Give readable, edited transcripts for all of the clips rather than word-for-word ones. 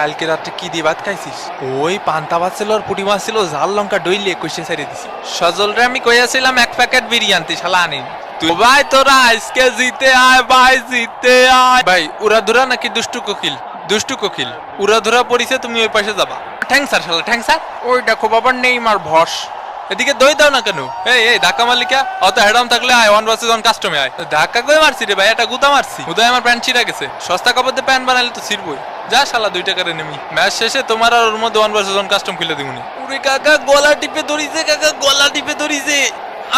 কালকে রাত্রে কি দিয়ে ভাত খাইছিস? ওই পান্তা ভাত ছিল আর পুটি মাছ ছিল, ঝাল লঙ্কা ডইলে কষে ছেড়ে দিছি। সজল রে আমি কইয়াছিলাম 1 প্যাকেট বিরিয়ানি, শালা আনি তুই। ভাই তোরা আজকে জিতে আয়, ভাই জিতে আয়। ভাই উড়াধুরা নাকি দুষ্টু কোকিল? দুষ্টু কোকিল উড়াধুরা পড়িছে, তুমি ওই পাশে যাবা। ঠ্যাং স্যার, শালা ঠ্যাং স্যার। ওই দেখো বাবার নেইমার ভস। এদিকে দই দাও না কেন? এই ধাক্কা মালিকা অত হেডাম থাকলে আয় 1 vs 1 কাস্টমে আয়। ধাক্কা কই মারছি রে ভাই? এটা গুদা মারছি। গুদায় আমার প্যান্ট ছিঁড়া গেছে। সস্তা কাপড় দিয়ে প্যান্ট বানাইলে তো ছিড়বই। যা শালা 2 টাকার নেমি। ম্যাচ শেষে তোমার আর ওর মধ্যে 1 vs 1 কাস্টম খুলে দিবনি। ওরে কাকা গলা টিপে ধরিছে, কাকা গলা টিপে ধরিছে।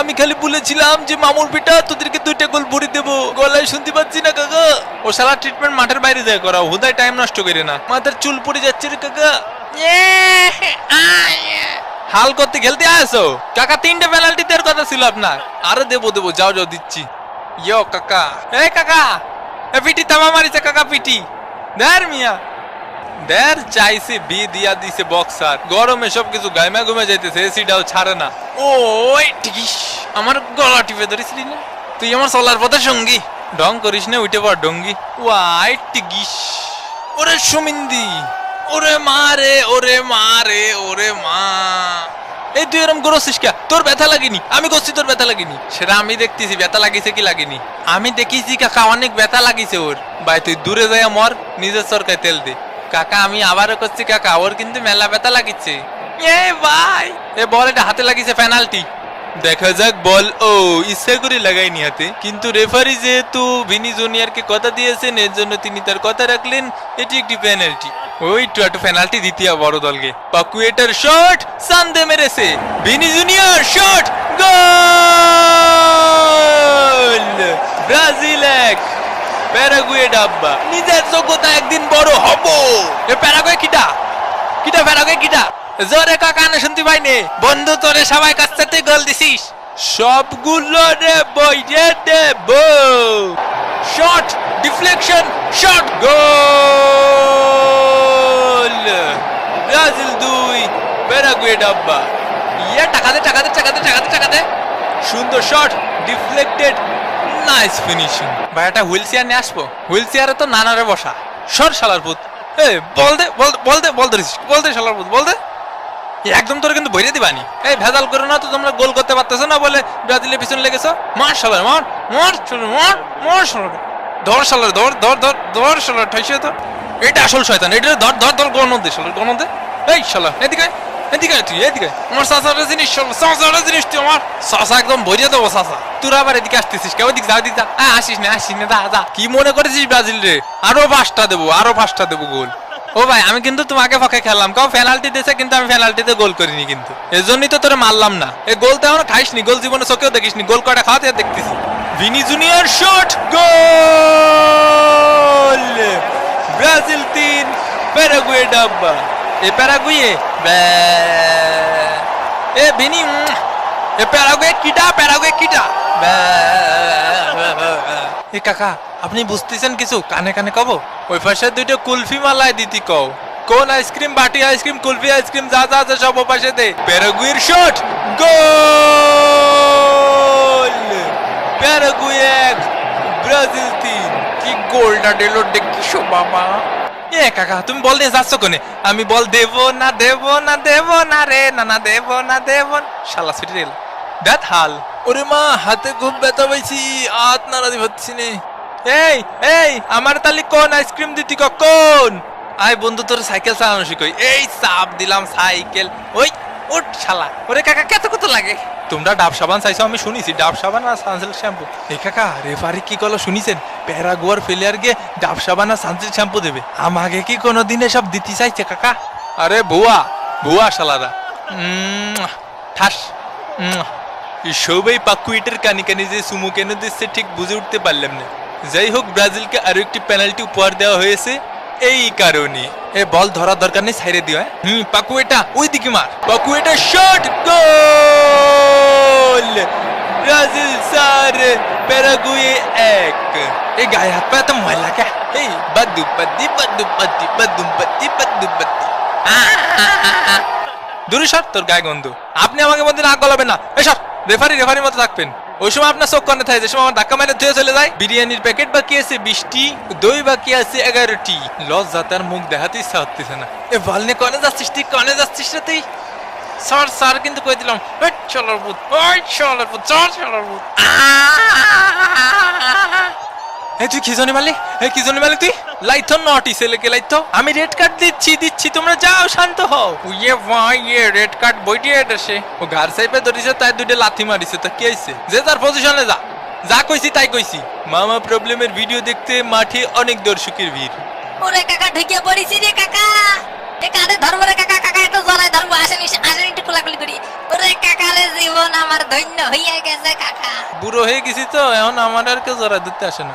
আমি খালি বলেছিলাম যে মামুর বেটা তোদেরকে 2টা গোল ভরে দেবো, গলায় শুনতে পাচ্ছি না কাকা। ও শালা ট্রিটমেন্ট মাঠের বাইরে যায় করা, হুদায় টাইম নষ্ট করে না। মাথার চুল পড়ে যাচ্ছে রে কাকা। হাল করতে খেলতে আসো কাকা? 3টে পেনাল্টি দেওয়ার কথা ছিল আপনার। আরে দেবো যাও দিচ্ছি। ইয়ো কাকা, এই কাকা এ পিটি তামা মারিছে কাকা, পিটি দের মিয়া দের চাইছে বি দিয়া দিছে বক্সার। গরমে সবকিছু গাইমা ঘুমে যাইতেছে, এসিটাও ছাড়ে না। ওই ঠিকিস আমার গলা টিপে ধরেছিলি না তুই? আমার চলার পথে সঙ্গী ঢং করিস না, উঠে পড় ডঙ্গি। ওয়াই টিকিস ওরে সুমিন্দি, ওরে মা রে, ওরে মা রে, ওরে মা। এই তুই এরকম করছিস কে? তোর ব্যথা লাগেনি? আমি করছি তোর ব্যথা লাগেনি? সেটা আমি দেখতেছি ব্যথা লাগিছে কি লাগেনি। আমি দেখেছি কাকা অনেক ব্যথা লাগিছে ওর। ভাই তুই দূরে যাই মর, নিজের সরকায় তেল দে। কাকা আমি আবারও করছি কাকা, ওর কিন্তু মেলা ব্যথা লাগিছে। এ ভাই এ বল, এটা হাতে লাগিছে পেনাল্টি। দেখা যাক বল। ও ইচ্ছা করে লাগাইনি হাতে, কিন্তু রেফারি যেহেতু ভিনি জুনিয়রকে কথা দিয়েছেন এর জন্য তিনি তার কথা রাখলেন। এটি একটি পেনাল্টি। ওই তো একটা পেনাল্টি দ্বিতীয় বড় দলকে। পাকুয়েটার শট সান্দে মেরেছে, Vini junior shot, goal! Brazil 1 Paraguay ডাব্বা। নিজের যোগ্যতা একদিন বড় হব। এ প্যারাগুয়ে কিটা কিটা প্যারাগুয়ে কিটা? জোরে কাকা না শুনতে পাইনি। বন্ধু তোরে সবাই কাছতে গোল দিছিস, সবগুলো রে বইরে দেব। Shot deflection, shot, goal! Brazil 2 Paraguay ডাব্বা। ইয়া টাকা দে টাকা দে টাকা দে টাকা দে টাকা দে। সুন্দর শট, ডিফ্লেক্টেড, নাইস ফিনিশিং। ভাই এটা হুইল চেয়ার নিয়ে আসবো? হুইল চেয়ারে তো নানারে বসা। সর শালার পুত। এই বল দে বল দে বল ধরিস, বল দে শালার পুত, বল দে। একদম তোরে কিন্তু বইরে দিবানি। এই ভেজাল করো না তো, তোমরা গোল করতে পারতেছো না বলে ব্রাজিলের পিছনে লেগেছো। মার শালার, মার মার চলো, মার মার শালার, ধর শালার, ধর ধর ধর ধর শালার, ঠাইছে তো। এটা আসল শয়তান, এটা ধর ধর ধর, গণ দে শালার, গণ দে। এই শালা এদিকে এদিকে, তুই এদিকে। আমার চাচার জিনিস, চাচার জিনিস তুই আমার। চাচা একদম ভরিয়ে দেবো চাচা। তোরা আবার এদিকে আসতেছিস কেউ? এদিকে যা, এদিকে যা। আসিস না যা যা। কি মনে করেছিস ব্রাজিল রে? আরো 5টা দেবো, আরো 5টা দেবো গোল। ও ভাই আমি কিন্তু তোমাকে পক্ষে খেললাম, কাউ পেনাল্টি দিয়েছে কিন্তু আমি পেনাল্টিতে গোল করিনি, কিন্তু এর জন্যই তো তোরে মারলাম না। এই গোল তো এখনো খাইসনি, গোল জীবনে চোখেও দেখিসনি। গোল কয়টা খাওয়াতে দেখতেছি। Vini junior shot, goal! Brazil 3 Paraguay ডাব্বা। এ প্যারাগুয়ে এ ভিনি, এ প্যারাগুয়ে কিটা, প্যারাগুয়ে কিটা। এ কাকা আপনি বুঝতেছেন কিছু? কানে কানে কব। ওই পাশে 2টা কুলফি মালাই দিতি কও। কোন আইসক্রিম? বাটি আইসক্রিম, কুলফি আইসক্রিম, যা যা আছে সব ও পাশে দে। প্যারাগুয়ের শট, গোল! Paraguay 1 Brazil 3। কি গোলটা দিল দেখিস বাবা। এ কাকা তুমি বল দিয়ে যাচ্ছ কোনে? আমি বল দেব না দেব না দেব না রে, না না দেব না দেব না। শালা ছুটি রেল দেখ হাল। ওরে মা হাতে খুব ব্যথা পাইছি, হাত নাড়াতে পারছি নে। এই আমার তালি কোন আইসক্রিম দিতি কখন? আয় বন্ধু তোর সাইকেল চালানো শিখই। এই চাপ দিলাম সাইকেল। ওই উঠ শালা। ওরে কাকা কত লাগে? তোমরা ডাব সাবান চাইছো আমি শুনিছি, ডাব সাবান আর সানসিল্ক শ্যাম্পু। এই কাকা রেফারি কি করলো শুনিছেন? প্যারাগুয়ার প্লেয়ার গিয়ে ডাব সাবান আর সানসিল্ক শ্যাম্পু দেবে। আমাকে কি কোনোদিন এসব দিতে চাইছে কাকা? আরে ভুয়া ভুয়া শালারা। ঠাস। সবাই পাকুইটের কানি কানি যে সুমু কেন দিচ্ছে ঠিক বুঝে উঠতে পারলাম না। যাই হোক ব্রাজিলকে আরো একটি পেনাল্টি উপহার দেওয়া হয়েছে এই কারণে। এ বল ধরার দরকার নেই, ছাইরে দিও। পাকুয়েটা ওই দিকে মার। Paqueta shot, goal! Brazil 4 Paraguay 1। এই গায়ে হাত পা এত ময়লা কে? এই বাদু বাদি বাদু বাদি বাদু বাদি বাদু বাদি। দূরে সর, তোর গায়ে গন্ধ। আপনি আমাকে মধ্যে নাক গলাবেন না। এসব রেফারি মতো থাকবেন। ওই সময় আপনার চোখ কানে থাকে, যে সময় আমার ধাক্কা মেরে ধুয়ে চলে যায়। বিরিয়ানির প্যাকেট বাকি আছে 20টি, দই বাকি আছে 11টি। লজ্জা তার মুখ দেখাতে ইচ্ছা হচ্ছে না। এ বালনে কনে যাচ্ছিস তুই, কনে যাচ্ছিস রে তুই? স্যার স্যার কিন্তু কই দিলাম, চলার ভূত, চলার ভূত, চলার ভূত। এই তুই কি জানি মারলি, এই কি জানি মারলি তুই? লাইতো নটি ছেলেকে লাইতো। আমি রেড কার্ড দিচ্ছি, তোমরা যাও, শান্ত হও। ইয়ে ভাই, ইয়ে রেড কার্ড বইটি এসে ও ঘর সাইপে ধরিছে, তাই দুইটা লাথি মারিছে। তা কি হইছে? যে তার পজিশনে যা, যা কইছি তাই কইছি। মামা প্রবলেমের ভিডিও দেখতে মাঠে অনেক দর্শকের ভিড়। ওরে কাকা ঢুকিয়ে পড়িছি রে কাকা, এ কারে ধরবো রে কাকা, কাকা একটু জড়াই ধরবো, আসেন একটু কোলাকুলি করি। ওরে কাকা রে, জীবন আমার ধন্য হইয়া গেছে কাকা। বুড়ো হয়ে গেছি তো, এখন আমার আর কেউ জড়া ধরতে আসে না।